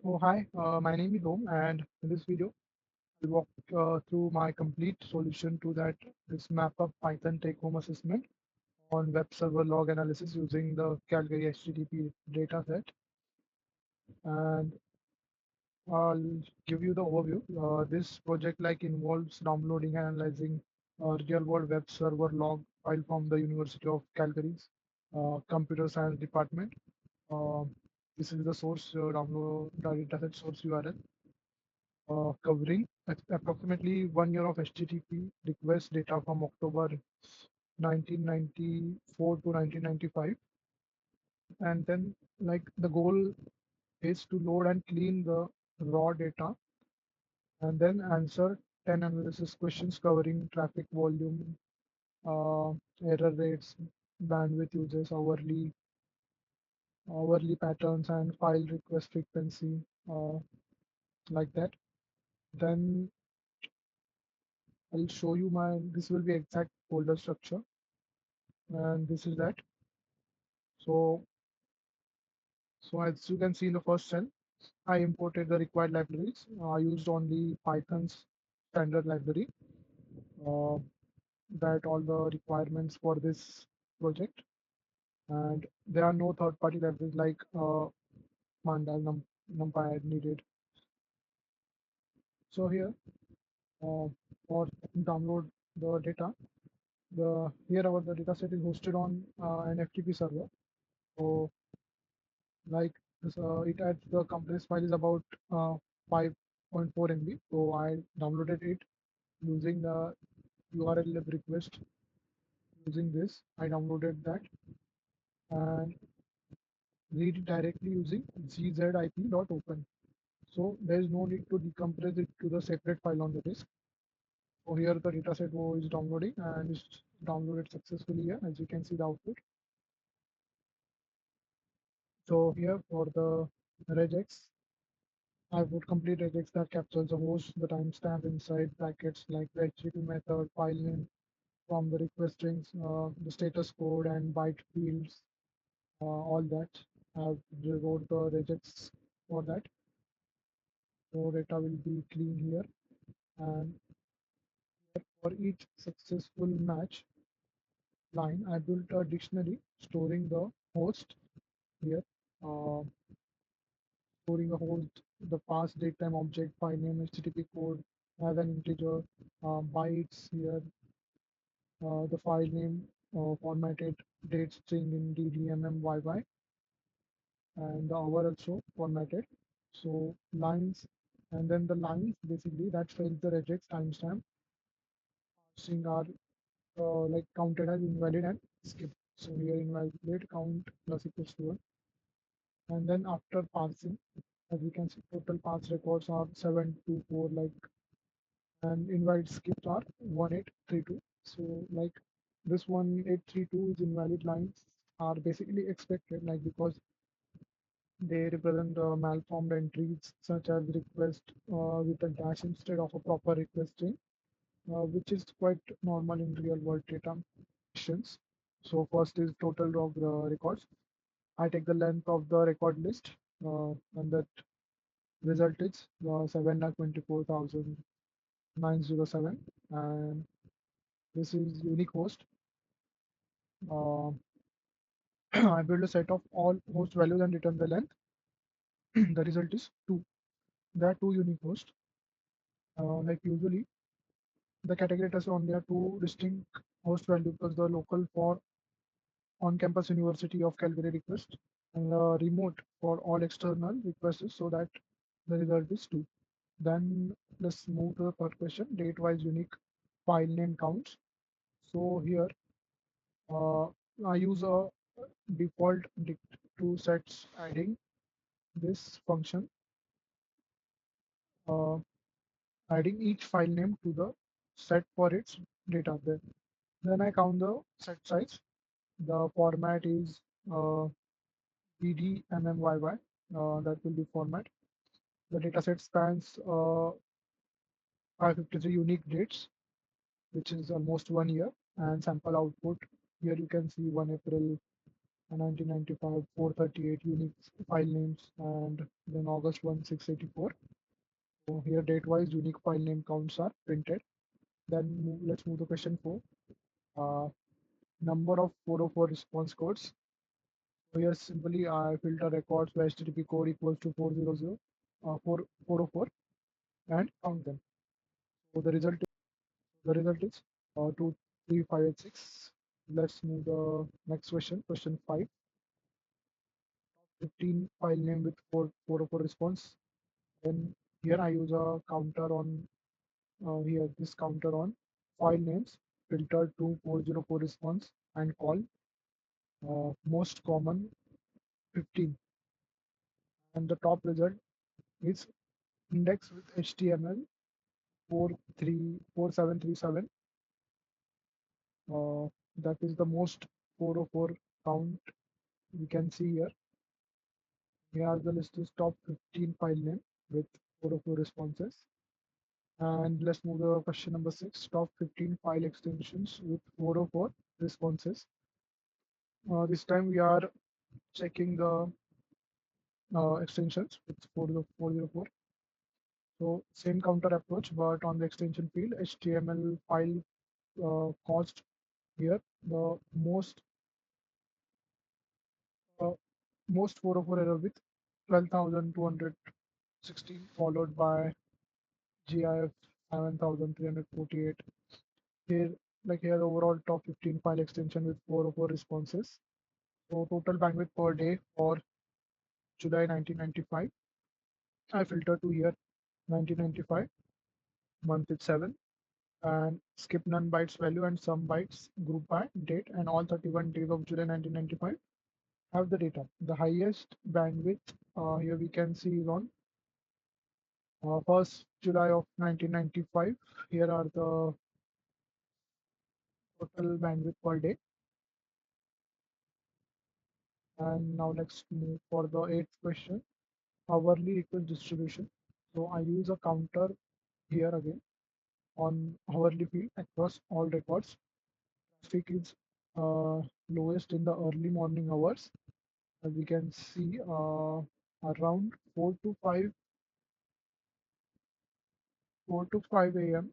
Oh, hi, my name is Om, and in this video, I'll walk through my complete solution to that this map of Python take-home assessment on web server log analysis using the Calgary HTTP dataset. And I'll give you the overview. This project involves downloading and analyzing a real-world web server log file from the University of Calgary's computer science department. Uh, this is the source download the dataset source URL. Covering approximately 1 year of HTTP request data from October 1994 to 1995. And then, the goal is to load and clean the raw data and then answer 10 analysis questions covering traffic volume, uh, error rates, bandwidth uses, hourly patterns, and file request frequency, like that. Then I'll show you this will be exact folder structure, and this is that. So, so as you can see in the first cell, I imported the required libraries. I used only Python's standard library, uh, that all the requirements for this project, and there are no third-party libraries like Mandal, NumPy needed. So here, uh, for download the data, the data set is hosted on an FTP server. So like it at the compressed file is about 5.4 MB. So I downloaded it using the URL request. Using this, I downloaded that and read it directly using gzip.open. So there is no need to decompress it to the separate file on the disk. So here the dataset is downloading and is downloaded successfully here, as you can see the output. So here for the regex, I would complete regex that captures the host, the timestamp inside brackets like the HTTP method, file name from the request strings, the status code and byte fields, all that. I've wrote the regex for that. So data will be clean here. And for each successful match line, I built a dictionary storing the host here, uh, storing the host, the pass datetime object, file name, HTTP code as an integer, bytes here, the file name, formatted date string in DDMMYY, and the hour also formatted. So lines, and then the lines basically that fails the regex timestamp string are counted as invalid and skipped. So here invalid count plus equals to 1. And then after parsing, as we can see, total pass records are 724, and invalid skips are 1832. So this 1832 is invalid lines are basically expected, because they represent malformed entries such as request with a dash instead of a proper request string, which is quite normal in real world data questions. So first is total log records. I take the length of the record list, and that result is 7,24,907, and this is unique host. Uh, I build a set of all host values and return the length. The result is 2. There are two unique hosts. Usually, the category test only are two distinct host values because the local for on-campus University of Calgary request and remote for all external requests, so that the result is 2. Then let's move to the third question, date-wise unique file name counts. So here uh, I use a default dict2 sets adding this function, uh, adding each file name to the set for its data there. Then I count the set size. The format is DDMMYY. That will be format. The dataset spans 553 unique dates, which is almost 1 year, and sample output. Here you can see 1 April 1995, 438 unique file names, and then August 1, 684. So here date-wise unique file name counts are printed. Let's move to question 4. Uh, Number of 404 response codes. So here simply I filter records where HTTP code equals to 400, 404 and count them. So the result is 2, 3, 5, and 6. Let's move the next question. Question 5. 15 file name with 404 response. Then here I use a counter on here this counter on file names filter to 404 response and call most common 15, and the top result is index with HTML 4737. That is the most 404 count we can see here. Here the list is top 15 file name with 404 responses. And let's move to question number 6. Top 15 file extensions with 404 responses. This time we are checking the extensions with 404. So same counter approach, but on the extension field, HTML file cost here the uh, most 404 error with 12,216, followed by GIF 7,348. Here, here, overall top 15 file extension with 404 responses. So total bandwidth per day for July 1995. I filter to here 1995, month is 7, and skip none bytes value and some bytes group by date, and all 31 days of July 1995 have the data. The highest bandwidth here we can see is on 1st July of 1995. Here are the total bandwidth per day. And now let's move for the eighth question, hourly request distribution. So I use a counter here again on hourly field across all records. Traffic is lowest in the early morning hours. As we can see, around 4 to 5 a.m.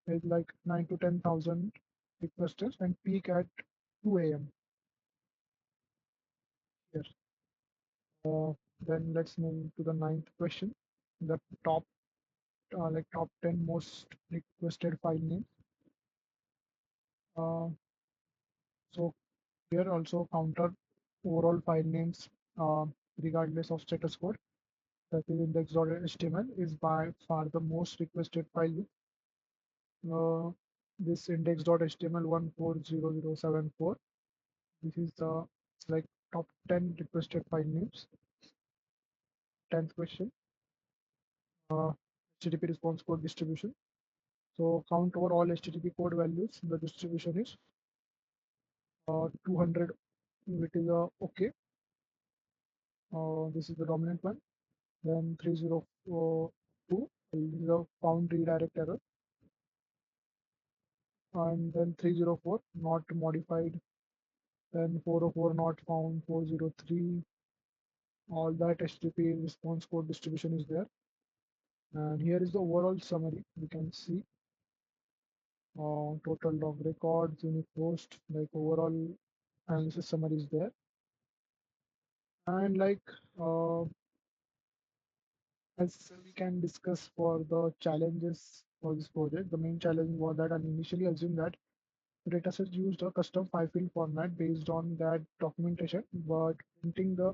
is like 9 to 10,000 requesters and peak at 2 a.m. here. Uh, then let's move to the ninth question. The top 10 most requested file names. Uh, so here also counter overall file names uh, regardless of status code. That is index.html is by far the most requested file with this index.html 140074. This is the like top 10 requested file names. 10th question, HTTP response code distribution. So count over all HTTP code values. The distribution is 200, which is okay. This is the dominant one. Then 302 is a found redirect error. And then 304 not modified. Then 404 not found. 403, all that HTTP response code distribution is there. And here is the overall summary. We can see total log records, unique host, like overall analysis summary is there. And as we can discuss for the challenges for this project, the main challenge was that I initially assumed that the dataset used a custom five-field format based on that documentation, but printing the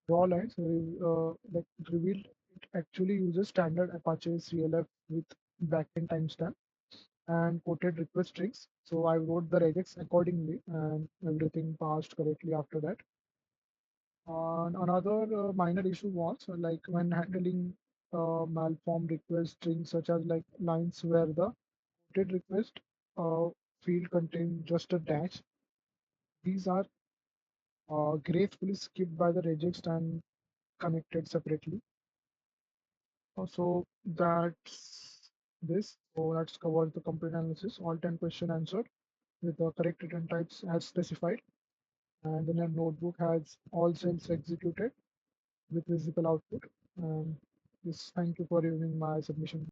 raw lines revealed it actually uses standard Apache CLF with backend timestamp and quoted request strings. So I wrote the regex accordingly, and everything passed correctly after that. Another minor issue was like when handling malformed request strings, such as like lines where the quoted request uh, field contains just a dash. These are gracefully skipped by the regex and connected separately. So that's this. So let's cover the complete analysis. All 10 questions answered with the correct return types as specified. And then a notebook has all cells executed with visible output. Um, yes, thank you for reviewing my submission.